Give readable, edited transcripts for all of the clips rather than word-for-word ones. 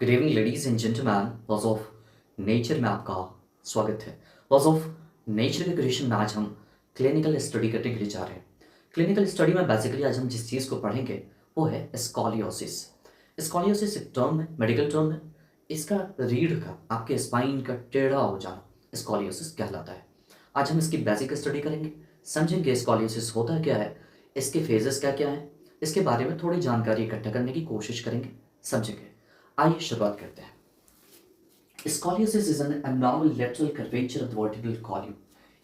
Good evening ladies and gentleman. Laws of nature में आपका स्वागत है। लॉज ऑफ नेचर के क्रिएशन में आज हम क्लिनिकल स्टडी करने के लिए जा रहे हैं। क्लिनिकल स्टडी में बेसिकली आज हम जिस चीज़ को पढ़ेंगे वो है स्कॉलियोसिस। स्कॉलियोसिस एक टर्म है, मेडिकल टर्म है। इसका रीढ़ का, आपके स्पाइन का टेढ़ा हो जाना स्कॉलियोसिस कहलाता है। आज हम इसकी बेसिक स्टडी करेंगे, समझेंगे स्कॉलियोसिस होता क्या है, इसके फेजेस क्या क्या हैं, इसके बारे में थोड़ी जानकारी इकट्ठा करने की कोशिश करेंगे, समझेंगे। आइए शुरुआत करते हैं। Scoliosis is an abnormal lateral curvature of the vertebral column.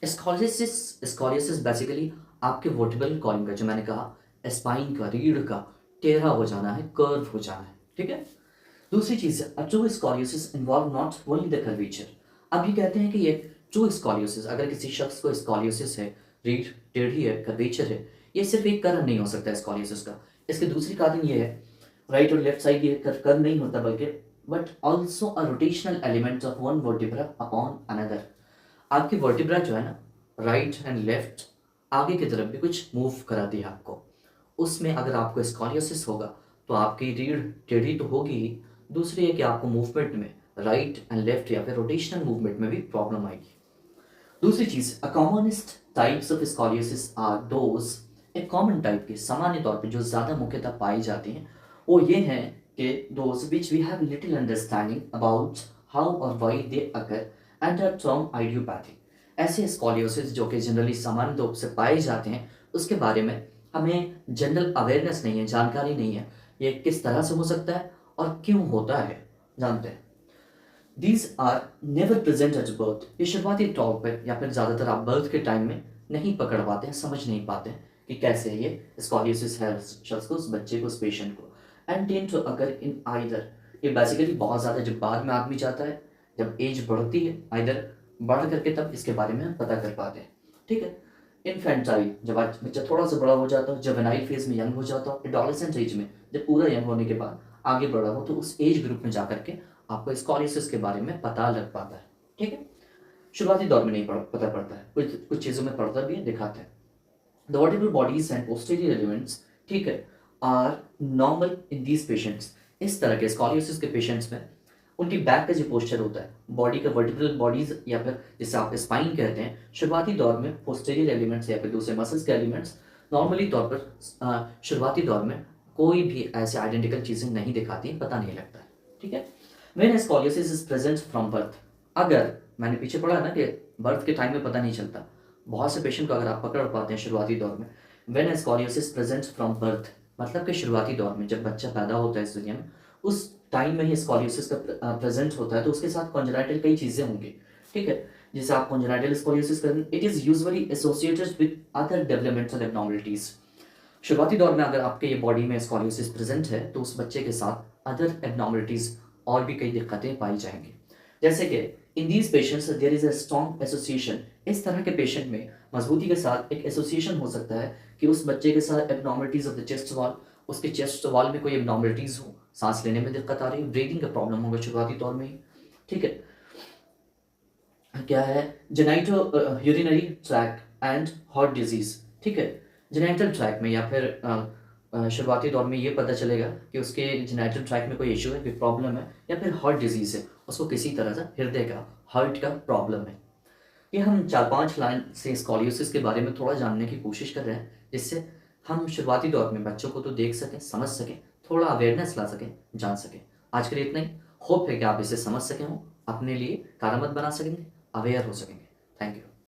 Scoliosis basically आपके vertebral column का, जो मैंने कहा स्पाइन का, रीढ़ का टेढ़ा हो जाना है, कर्व हो जाना है, ठीक है। दूसरी चीज है true scoliosis involve not only the curvature. अब ये कहते हैं कि ये ट्रू स्कॉलियोसिस, अगर किसी शख्स को स्कॉलियोसिस है, रीढ़ टेढ़ी है, कर्वेचर है, ये सिर्फ एक कारण नहीं हो सकता स्कॉलियोसिस का। इसके दूसरी कारण ये है, राइट और लेफ्ट साइड ये कर नहीं होता, बल्कि but also a rotational element of one vertebra upon another. आपकी वर्टिब्रा जो है ना, राइट एंड लेफ्ट आगे की तरफ भी कुछ मूव कराती है आपको। उसमें अगर आपको स्कॉलियोसिस होगा तो आपकी रीढ़ टेढ़ी तो होगी ही, दूसरी है कि आपको मूवमेंट में राइट एंड लेफ्ट या फिर रोटेशनल मूवमेंट में भी प्रॉब्लम आएगी। दूसरी चीज, a commonest types of scoliosis are those, एक कॉमन टाइप के, सामान्य तौर पे जो ज़्यादा मुख्यतः पाई जाती हैं वो ये हैं कि those which we have little understanding about how और why they occur and are term idiopathy. ऐसे स्कॉलियोसिस जो कि जनरली सामान्य रूप से पाए जाते हैं, उसके बारे में हमें जनरल अवेयरनेस नहीं है, जानकारी नहीं है, ये किस तरह से हो सकता है और क्यों होता है, जानते हैं। These are never present at birth, ये शुरुआती तौर पर या फिर ज़्यादातर आप बर्थ के टाइम में नहीं पकड़ पाते हैं, समझ नहीं पाते हैं कि कैसे है ये स्कॉलियोसिस है शख्स को, उस बच्चे को, उस पेशेंट को। एंड टेन टू अगर इन आइदर, ये बेसिकली बहुत ज़्यादा जब बाद में आदमी जाता है, जब एज बढ़ती है, आइदर बढ़ करके तब इसके बारे में हम पता कर पाते हैं, ठीक है। इन्फेंटाइल, जब आज बच्चा थोड़ा सा बड़ा हो जाता है, जुवेनाइल फेज में यंग हो जाता है, एडोलेसेंट एज में जब पूरा यंग होने के बाद आगे बढ़ा हो, तो उस एज ग्रुप में जाकर के आपको स्कॉलियोसिस के बारे में पता लग पाता है, ठीक है। शुरुआती दौर में नहीं पता पड़ता है, कुछ कुछ चीज़ों में पड़ता भी है, दिखाते हैं। The vertebral bodies and posterior elements, ठीक है, are normal in these patients. इस तरह के स्कॉलियोसिस के पेशेंट्स में उनकी बैक का जो पोस्चर होता है, बॉडी का वर्टिब्रल बॉडीज या फिर जिसे आप स्पाइन कहते हैं, शुरुआती दौर में पोस्टीरियर एलिमेंट्स या फिर दूसरे मसल्स के एलिमेंट्स नॉर्मली तौर पर शुरुआती दौर में कोई भी ऐसे आइडेंटिकल चीज़ें नहीं दिखाती, पता नहीं लगता है, ठीक है। When scoliosis is present from birth, अगर मैंने पीछे पढ़ा ना कि बर्थ के टाइम में पता नहीं चलता, बहुत से पेशेंट को अगर आप पकड़ पाते हैं शुरुआती दौर में, when scoliosis present from birth, मतलब कि शुरुआती दौर में जब बच्चा पैदा होता है इस दुनिया में, उस टाइम में ही स्कॉलियोसिस का प्रेजेंट होता है, तो उसके साथ कॉन्जेनाइटल कई चीज़ें होंगी, ठीक है। जैसे आप कॉन्जेनाइटल स्कॉलियोसिस करें, it is usually associated with other developmental abnormalities. शुरुआती दौर में अगर आपके ये बॉडी में स्कॉलियोसिस प्रेजेंट है तो उस बच्चे के साथ अदर एबनॉर्मलिटीज़ और भी कई दिक्कतें पाई जाएंगी। जैसे कि in these patients there is a strong association, इस तरह के पेशेंट में मजबूती के साथ एक एसोसिएशन हो सकता है कि उस बच्चे के साथ abnormalities of the chest wall, उसके चेस्ट वॉल में कोई एबनॉर्मलिटीज़ हो, सांस लेने में दिक्कत आ रही है, ब्रीदिंग का प्रॉब्लम होगा शुरुआती दौर में ही, ठीक है। क्या है, genito urinary track and heart disease, ठीक है। जेनाइटल ट्रैक में या फिर शुरुआती दौर में ये पता चलेगा कि उसके जेनाइटल ट्रैक में कोई इशू है, कोई प्रॉब्लम है, या फिर हार्ट डिजीज है, उसको किसी तरह से हृदय का, हार्ट का प्रॉब्लम है। ये हम 4-5 लाइन से स्कॉलियोसिस के बारे में थोड़ा जानने की कोशिश कर रहे हैं, जिससे हम शुरुआती दौर में बच्चों को तो देख सकें, समझ सकें, थोड़ा अवेयरनेस ला सकें, जान सकें। आज के लिए इतना ही। होप है कि आप इसे समझ सकें हो, अपने लिए कारगर बना सकेंगे, अवेयर हो सकेंगे। Thank you.